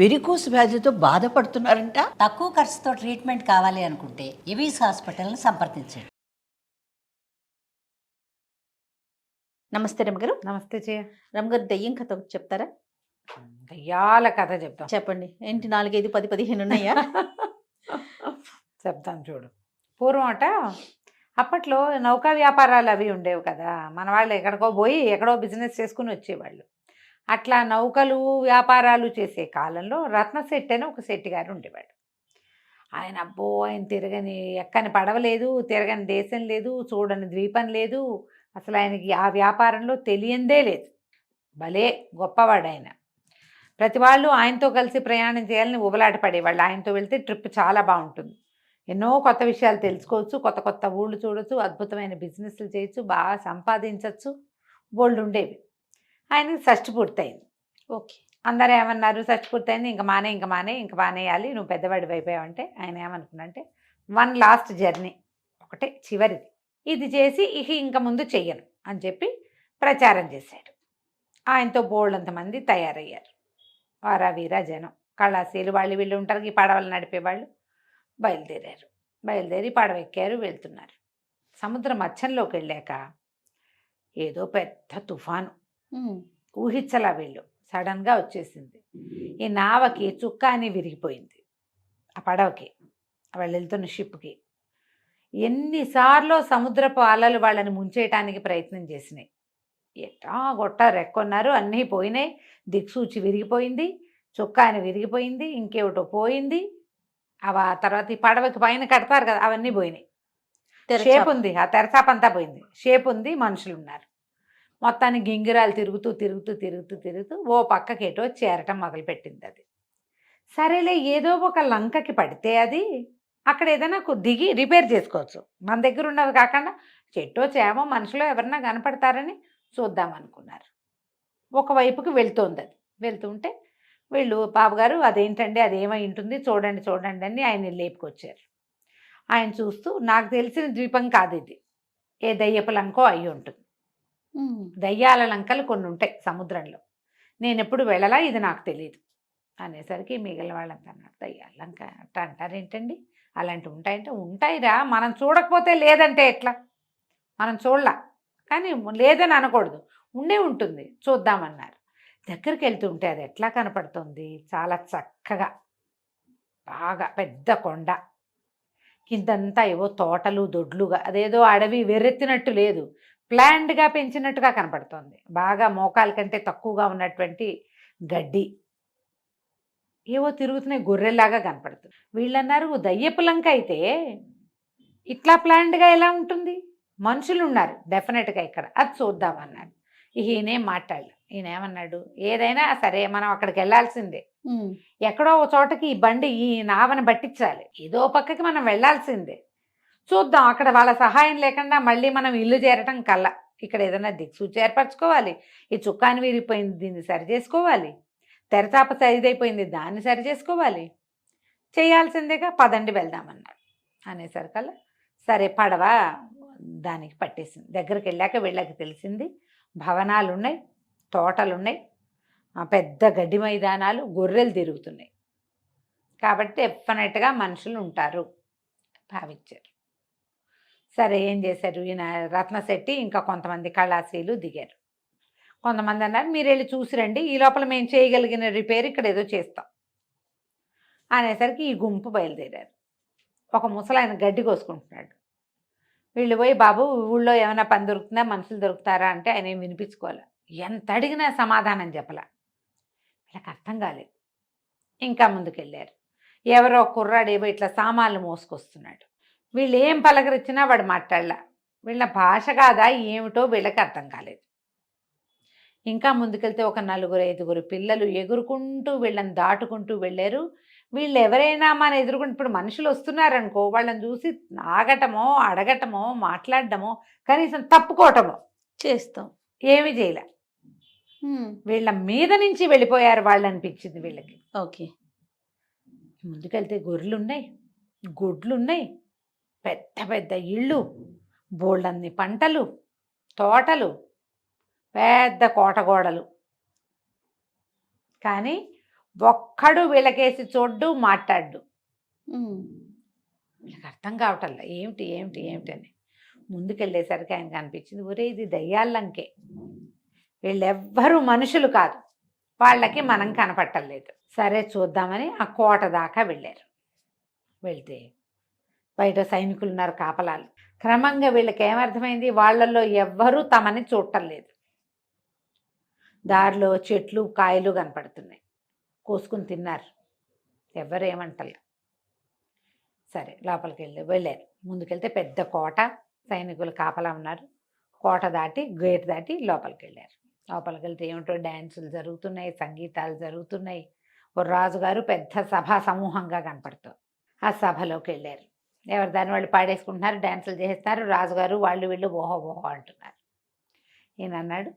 Varicose వ్యాధితో బాధపడుతున్నారంట. తక్కువ ఖర్చుతో ట్రీట్మెంట్ కావాలి అనుకుంటే ఎవిస్ హాస్పిటల్ని సంప్రదించండి. నమస్తే రమ్మగారు. నమస్తే జయ. రమ్మగారు, దెయ్యం కథ ఒకటి చెప్తారా? దయ్యాల కథ చెప్తాం. చెప్పండి. ఏంటి 4, 5, 10, 15 ఉన్నాయా? చెప్తాను చూడు. పూర్వం అప్పట్లో నౌకా వ్యాపారాలు అవి ఉండేవి కదా. మన వాళ్ళు ఎక్కడికో పోయి ఎక్కడో బిజినెస్ చేసుకుని వచ్చేవాళ్ళు. అట్లా నౌకలు వ్యాపారాలు చేసే కాలంలో రత్నశెట్టి అని ఒక శెట్టి గారు ఉండేవాడు. ఆయన తిరగని ఎక్కని పడవ లేదు, తిరగని దేశం లేదు, చూడని ద్వీపం లేదు. అసలు ఆయనకి ఆ వ్యాపారంలో తెలియందే లేదు. భలే గొప్పవాడు ఆయన. ప్రతి వాళ్ళు ఆయనతో కలిసి ప్రయాణం చేయాలని ఉబలాట పడేవాళ్ళు. ఆయనతో వెళ్తే ట్రిప్ చాలా బాగుంటుంది, ఎన్నో కొత్త విషయాలు తెలుసుకోవచ్చు, కొత్త కొత్త ఊళ్ళు చూడొచ్చు, అద్భుతమైన బిజినెస్లు చేయొచ్చు, బాగా సంపాదించవచ్చు, బోల్డ్ ఉండేవి. ఆయనకి షష్టి పూర్తయింది. ఓకే. అందరూ ఏమన్నారు, షష్టి పూర్తయింది, ఇంక మానేయాలి, నువ్వు పెద్దవాడి అయిపోయావంటే ఆయన ఏమనుకున్నంటే, వన్ లాస్ట్ జర్నీ, ఒకటే చివరిది, ఇది చేసి ఇంక ముందు చెయ్యను అని చెప్పి ప్రచారం చేశాడు. ఆయనతో బోల్డంతమంది తయారయ్యారు. వారా వీరా జనం, కళాశీలు వాళ్ళు వీళ్ళు ఉంటారు, ఈ పడవలు నడిపేవాళ్ళు. బయలుదేరి పడవ ఎక్కారు, వెళ్తున్నారు. సముద్ర మధ్యంలోకి వెళ్ళాక ఏదో పెద్ద తుఫాను, ఊహించలా వీళ్ళు, సడన్గా వచ్చేసింది. ఈ నావకి చుక్కాని విరిగిపోయింది, ఆ పడవకి, వాళ్ళు వెళ్తున్న షిప్కి. ఎన్నిసార్లు సముద్రపు అలలు వాళ్ళని ముంచేయటానికి ప్రయత్నం చేసినాయి. ఎట్టా గొట్ట రెక్కొన్నారు, అన్నీ పోయినాయి. దిక్సూచి విరిగిపోయింది, చుక్కాని విరిగిపోయింది, ఇంకేమిటో పోయింది. ఆ తర్వాత ఈ పడవకి పైన కడతారు కదా, అవన్నీ పోయినాయి. షేప్ ఉంది, ఆ తెరచాపంతా పోయింది, షేప్ ఉంది, మనుషులు ఉన్నారు. మొత్తాన్ని గింగిరాలు తిరుగుతూ ఓ పక్కకేటో చేరటం మొదలుపెట్టింది. అది సరేలే, ఏదో ఒక లంకకి పడితే అది అక్కడ ఏదైనా దిగి రిపేర్ చేసుకోవచ్చు, మన దగ్గర ఉన్నది కాకుండా చెట్టో చేమో మనుషులో ఎవరన్నా కనపడతారని చూద్దామనుకున్నారు. ఒకవైపుకి వెళ్తోంది. అది వెళ్తుంటే వీళ్ళు, బాబుగారు అదేంటండి, అదేమై ఉంటుంది, చూడండి అని ఆయన లేపుకొచ్చారు. ఆయన చూస్తూ, నాకు తెలిసిన ద్వీపం కాదు ఇది, ఏ దయ్యపు లంకో అయి ఉంటుంది. దయ్యాల లంకలు కొన్ని ఉంటాయి సముద్రంలో, నేను ఎప్పుడు వెళ్ళలా, ఇది నాకు తెలియదు అనేసరికి మిగిలిన వాళ్ళంతా అన్నారు, దయ్యాల లంక అట్లా అంటారేంటండి, అలాంటివి ఉంటాయంటే, ఉంటాయిరా, మనం చూడకపోతే లేదంటే ఎట్లా, మనం చూడలా, కానీ లేదని అనకూడదు, ఉంటుంది, చూద్దామన్నారు. దగ్గరికి వెళ్తుంటే అది ఎట్లా కనపడుతుంది, చాలా చక్కగా, బాగా పెద్ద కొండ, కిందంతా ఏవో తోటలు దొడ్లుగా, అదేదో అడవి వెర్రెత్తినట్టు లేదు, ప్లాండ్గా పెంచినట్టుగా కనపడుతుంది. బాగా మోకాల కంటే తక్కువగా ఉన్నటువంటి గడ్డి, ఏవో తిరుగుతున్నాయి, గొర్రెల్లాగా కనపడుతుంది. వీళ్ళన్నారు, దయ్యపు లంక అయితే ఇట్లా ప్లాండ్గా ఎలా ఉంటుంది, మనుషులు ఉన్నారు డెఫినెట్గా ఇక్కడ, అది చూద్దామన్నాడు. ఈయనేం మాట్లాడలే. ఈయన ఏమన్నాడు, ఏదైనా సరే మనం అక్కడికి వెళ్ళాల్సిందే, ఎక్కడో ఒక చోటకి ఈ బండి, ఈ నావని పట్టించాలి, ఏదో పక్కకి మనం వెళ్ళాల్సిందే, చూద్దాం. అక్కడ వాళ్ళ సహాయం లేకుండా మళ్ళీ మనం ఇల్లు చేరటం కల్లా ఇక్కడ ఏదైనా దిక్సూచి ఏర్పరచుకోవాలి, ఈ చుక్కాని విరిగిపోయింది దీన్ని సరి చేసుకోవాలి, తెరచాప సరిదైపోయింది దాన్ని సరి చేసుకోవాలి, చేయాల్సిందేగా, పదండి వెళ్దామన్నాడు. అనేసరికల్లా సరే పడవ దానికి పట్టేసింది. దగ్గరికి వెళ్ళాక వీళ్ళకి తెలిసింది, భవనాలు ఉన్నాయి, తోటలు ఉన్నాయి, పెద్ద గడ్డి మైదానాలు, గొర్రెలు తిరుగుతున్నాయి, కాబట్టి డెఫినెట్గా మనుషులు ఉంటారు భావించారు. సరే ఏం చేశారు, ఈయన రత్నశెట్టి ఇంకా కొంతమంది కళాశీలు దిగారు. కొంతమంది అన్నారు, మీరు వెళ్ళి చూసిరండి, ఈ లోపల మేము చేయగలిగిన రిపేర్ ఇక్కడ ఏదో చేస్తాం అనేసరికి ఈ గుంపు బయలుదేరారు. ఒక ముసలాయన గడ్డి కోసుకుంటున్నాడు. వీళ్ళు పోయి, బాబు ఊళ్ళో ఏమైనా పని దొరుకుతుందా, మనుషులు దొరుకుతారా అంటే ఆయన ఏం వినిపించుకోవాలి, ఎంత అడిగినా సమాధానం చెప్పలా. వీళ్ళకి అర్థం కాలేదు. ఇంకా ముందుకెళ్ళారు. ఎవరో కుర్రాడేమో ఇట్లా సామాన్లు మోసుకొస్తున్నాడు. వీళ్ళు ఏం పలకరించినా వాడు మాట్లాడలా. వీళ్ళ భాష కాదా ఏమిటో వీళ్ళకి అర్థం కాలేదు. ఇంకా ముందుకెళ్తే ఒక 4, 5 పిల్లలు ఎగురుకుంటూ వీళ్ళని దాటుకుంటూ వెళ్ళారు. వీళ్ళు ఎవరైనా మన ఎదురుకుంటూ, ఇప్పుడు మనుషులు వస్తున్నారనుకో, వాళ్ళని చూసి ఆగటమో అడగటమో మాట్లాడటమో కనీసం తప్పుకోవటమో చేస్తాం, ఏమీ చేయలే. వీళ్ళ మీద నుంచి వెళ్ళిపోయారు వాళ్ళు అనిపించింది వీళ్ళకి. ఓకే. ముందుకెళ్తే గొర్రెలున్నాయి, గుడ్లున్నాయి, పెద్ద పెద్ద ఇళ్ళు, బోళ్ళన్ని పంటలు, తోటలు, పెద్ద కోటగోడలు. కానీ ఒక్కడు వీళ్ళకేసి చూడ్డు మాట్లాడు. ఉమ్. వీళ్ళకి అర్థం కావటల్లా ఏమిటి ఏమిటి ఏమిటి అని. ముందుకెళ్ళేసరికి ఆయనకు అనిపించింది, ఒరే ఇది దయ్యాలంకే, వీళ్ళెవ్వరూ మనుషులు కాదు, వాళ్ళకి మనం కనపట్టలేదు. సరే చూద్దామని ఆ కోట దాకా వెళ్ళారు. వెళ్తే బయట సైనికులు ఉన్నారు, కాపలాలు. క్రమంగా వీళ్ళకి ఏమర్థమైంది, వాళ్ళల్లో ఎవ్వరూ తమని చూడటం లేదు. దారిలో చెట్లు కాయలు కనపడుతున్నాయి, కోసుకుని తిన్నారు, ఎవ్వరు ఏమంటలే. సరే లోపలికి వెళ్ళారు. ముందుకెళ్తే పెద్ద కోట, సైనికులు కాపలా ఉన్నారు. కోట దాటి గేట్ దాటి లోపలికి వెళ్ళారు. లోపలికి వెళ్తే ఏమిటో డ్యాన్సులు జరుగుతున్నాయి, సంగీతాలు జరుగుతున్నాయి. ఓ రాజుగారు పెద్ద సభా సమూహంగా కనపడుతుంది. ఆ సభలోకి వెళ్ళారు. ఎవరి దాన్ని వాళ్ళు పాడేసుకుంటున్నారు, డ్యాన్సులు చేస్తున్నారు. రాజుగారు వాళ్ళు వీళ్ళు ఓహో ఓహో అంటున్నారు. ఈయన అన్నాడు,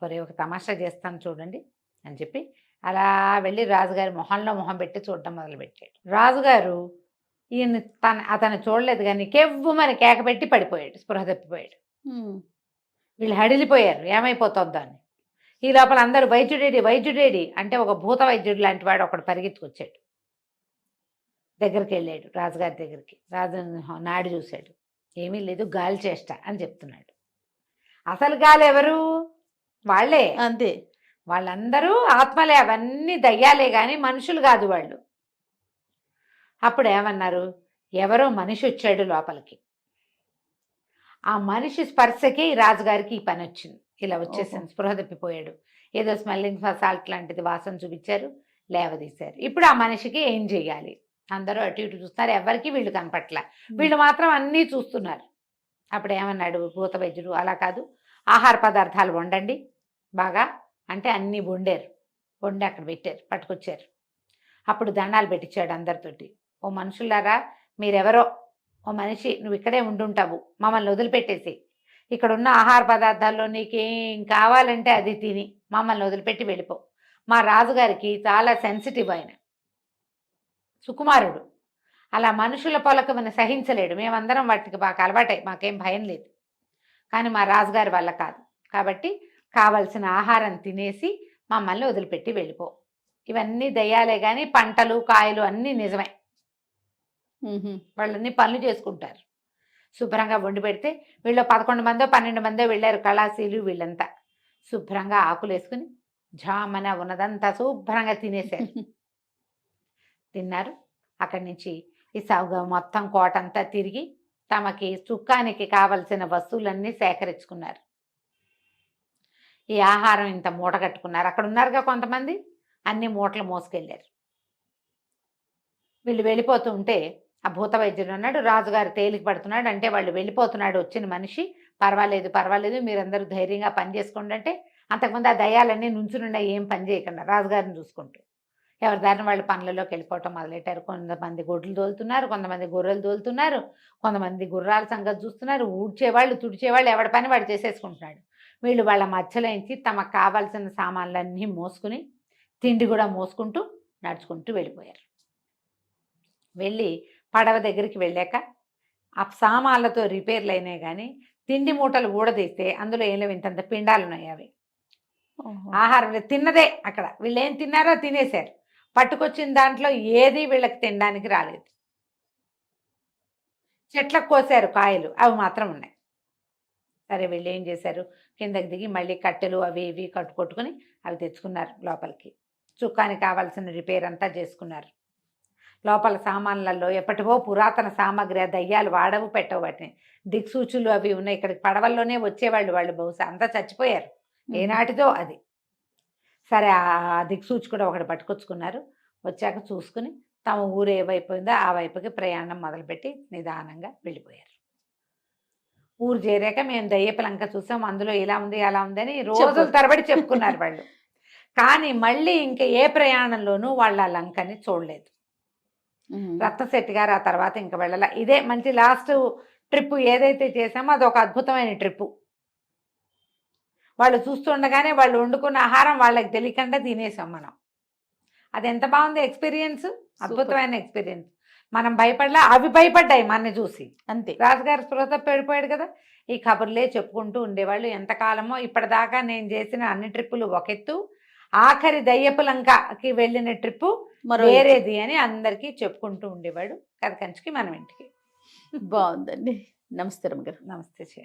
ఒరే ఒక తమాషా చేస్తాను చూడండి అని చెప్పి అలా వెళ్ళి రాజుగారి మొహంలో మొహం పెట్టి చూడడం మొదలుపెట్టాడు. రాజుగారు ఈయన అతను చూడలేదు కానీ కెవ్వుమని కేక పెట్టి పడిపోయాడు, స్పృహ తప్పిపోయాడు. వీళ్ళు హడిలిపోయారు, ఏమైపోతుందో అని. ఈ లోపల అందరూ వైద్యుడేడి వైద్యుడేడి అంటే ఒక భూత వైద్యుడు లాంటి వాడు ఒకడు పరిగెత్తుకొచ్చాడు. దగ్గరికి వెళ్ళాడు రాజుగారి దగ్గరికి. రాజు నాడి చూశాడు, ఏమీ లేదు, గాలి చేష్ట అని చెప్తున్నాడు. అసలు గాలి ఎవరు? వాళ్ళే, అంతే. వాళ్ళందరూ ఆత్మలే, అవన్నీ దయ్యాలే కానీ మనుషులు కాదు వాళ్ళు. అప్పుడు ఏమన్నారు, ఎవరో మనిషి వచ్చాడు లోపలికి. ఆ మనిషి స్పర్శకి రాజుగారికి ఈ పని వచ్చింది. ఇలా వచ్చేసాను, స్పృహ తప్పిపోయాడు. ఏదో స్మెల్లింగ్ సాల్ట్ లాంటిది వాసన చూపించారు, లేవదీశారు. ఇప్పుడు ఆ మనిషికి ఏం చెయ్యాలి? అందరూ అటు ఇటు చూస్తున్నారు, ఎవరికి వీళ్ళు కనపట్ల, వీళ్ళు మాత్రం అన్నీ చూస్తున్నారు. అప్పుడు ఏమన్నాడు భూత వైద్యుడు, అలా కాదు, ఆహార పదార్థాలు వండండి బాగా అంటే అన్నీ వండారు. వండి అక్కడ పెట్టారు, పట్టుకొచ్చారు. అప్పుడు దండాలు పెట్టించాడు అందరితోటి. ఓ మనుషులారా, మీరెవరో, ఓ మనిషి నువ్వు ఇక్కడే ఉండుంటావు, మమ్మల్ని వదిలిపెట్టేసి ఇక్కడ ఉన్న ఆహార పదార్థాల్లో నీకేం కావాలంటే అది తిని మమ్మల్ని వదిలిపెట్టి వెళ్ళిపో. మా రాజుగారికి చాలా సెన్సిటివ్, ఆయన సుకుమారుడు, అలా మనుషుల పొలకమని సహించలేడు. మేమందరం వాటికి బాగా అలవాటై మాకేం భయం లేదు, కానీ మా రాజుగారి వల్ల కాదు. కాబట్టి కావలసిన ఆహారం తినేసి మమ్మల్ని వదిలిపెట్టి వెళ్ళిపో. ఇవన్నీ దయ్యాలే కానీ పంటలు కాయలు అన్నీ నిజమే. వాళ్ళన్నీ పనులు చేసుకుంటారు. శుభ్రంగా వండి పెడితే వీళ్ళు 11 మందో 12 మందో వెళ్ళారు, కళాశీలు వీళ్ళంతా. శుభ్రంగా ఆకులు వేసుకుని జామన ఉన్నదంతా శుభ్రంగా తినేశారు. తిన్నారు. అక్కడి నుంచి ఈ మొత్తం కోటంతా తిరిగి తమకి చుక్కానికి కావలసిన వస్తువులన్నీ సేకరించుకున్నారు. ఈ ఆహారం ఇంత మూట కట్టుకున్నారు. అక్కడ ఉన్నారుగా కొంతమంది, అన్ని మూటలు మోసుకెళ్ళారు. వీళ్ళు వెళ్ళిపోతూ ఉంటే ఆ భూత వైద్యుడు అన్నాడు, రాజుగారు తేలిక పడుతున్నాడు అంటే వాళ్ళు వెళ్ళిపోతున్నాడు వచ్చిన మనిషి, పర్వాలేదు పర్వాలేదు మీరందరూ ధైర్యంగా పని చేసుకోండి అంటే, అంతకుముందు ఆ దయ్యాలన్నీ నుంచునుండా ఏం పని చేయకుండా రాజుగారిని చూసుకుంటూ ఎవరి దారిని వాళ్ళు పనులలోకి వెళ్ళిపోవటం మొదలెట్టారు. కొంతమంది గొడ్లు తోలుతున్నారు, కొంతమంది గొర్రెలు తోలుతున్నారు, కొంతమంది గుర్రాల సంగతి చూస్తున్నారు. ఊడ్చేవాళ్ళు తుడిచేవాళ్ళు ఎవడి పని వాడు చేసేసుకుంటున్నాడు. వీళ్ళు వాళ్ళ మధ్యలోంచి తమకు కావాల్సిన సామాన్లన్నీ మోసుకుని తిండి కూడా మోసుకుంటూ నడుచుకుంటూ వెళ్ళిపోయారు. వెళ్ళి పడవ దగ్గరికి వెళ్ళాక ఆ సామాన్లతో రిపేర్లు అయినాయి కానీ తిండి మూటలు ఊడదీస్తే అందులో ఏం లేవు, ఇంతంత పిండాలు ఉన్నాయి. అవి ఆహారం తిన్నదే. అక్కడ వీళ్ళు ఏం తిన్నారో తినేశారు. పట్టుకొచ్చిన దాంట్లో ఏది వీళ్ళకి తినడానికి రాలేదు. చెట్లకు కోసారు కాయలు, అవి మాత్రం ఉన్నాయి. సరే వీళ్ళు ఏం చేశారు, కిందకి దిగి మళ్ళీ కట్టెలు అవి ఇవి కట్టుకొట్టుకుని అవి తెచ్చుకున్నారు లోపలికి. చుక్కానికి కావాల్సిన రిపేర్ అంతా చేసుకున్నారు. లోపల సామాన్లలో ఎప్పటివో పురాతన సామాగ్రి, దయ్యాలు వాడవు పెట్టవు, వాటిని దిక్సూచులు అవి ఉన్నాయి. ఇక్కడికి పడవల్లోనే వచ్చేవాళ్ళు, వాళ్ళు బహుశా అంతా చచ్చిపోయారు, ఏనాటిదో అది. సరే ఆ దిక్సూచి కూడా ఒకటి పట్టుకొచ్చుకున్నారు. వచ్చాక చూసుకుని తమ ఊరు ఏ వైపు ఉందో ఆ వైపుకి ప్రయాణం మొదలుపెట్టి నిదానంగా వెళ్ళిపోయారు. ఊరు చేరాక మేము దయ్యపు లంక చూసాం, అందులో ఇలా ఉంది అలా ఉందని రోజుల తరబడి చెప్పుకున్నారు వాళ్ళు. కానీ మళ్ళీ ఇంకా ఏ ప్రయాణంలోనూ వాళ్ళు ఆ లంకని చూడలేదు. రత్నశెట్టి గారు ఆ తర్వాత ఇంకా వెళ్ళాల. ఇదే మంచి లాస్ట్ ట్రిప్ ఏదైతే చేసామో అది ఒక అద్భుతమైన ట్రిప్పు. వాళ్ళు చూస్తుండగానే వాళ్ళు వండుకున్న ఆహారం వాళ్ళకి తెలియకుండా తినేసాం మనం. అది ఎంత బాగుంది ఎక్స్పీరియన్స్, అద్భుతమైన ఎక్స్పీరియన్స్. మనం భయపడలా, అవి భయపడ్డాయి మన చూసి. అంతే. రాజుగారు స్పృహ పెడిపోయాడు కదా. ఈ కబుర్లే చెప్పుకుంటూ ఉండేవాళ్ళు ఎంతకాలమో. ఇప్పటిదాకా నేను చేసిన అన్ని ట్రిప్పులు ఒక ఎత్తు, ఆఖరి దయ్యపులంకకి వెళ్ళిన ట్రిప్పు మరో వేరేది అని అందరికీ చెప్పుకుంటూ ఉండేవాడు. కథ కంచికి మనం ఇంటికి. బాగుందండి. నమస్తే రమ్మగారు. నమస్తే.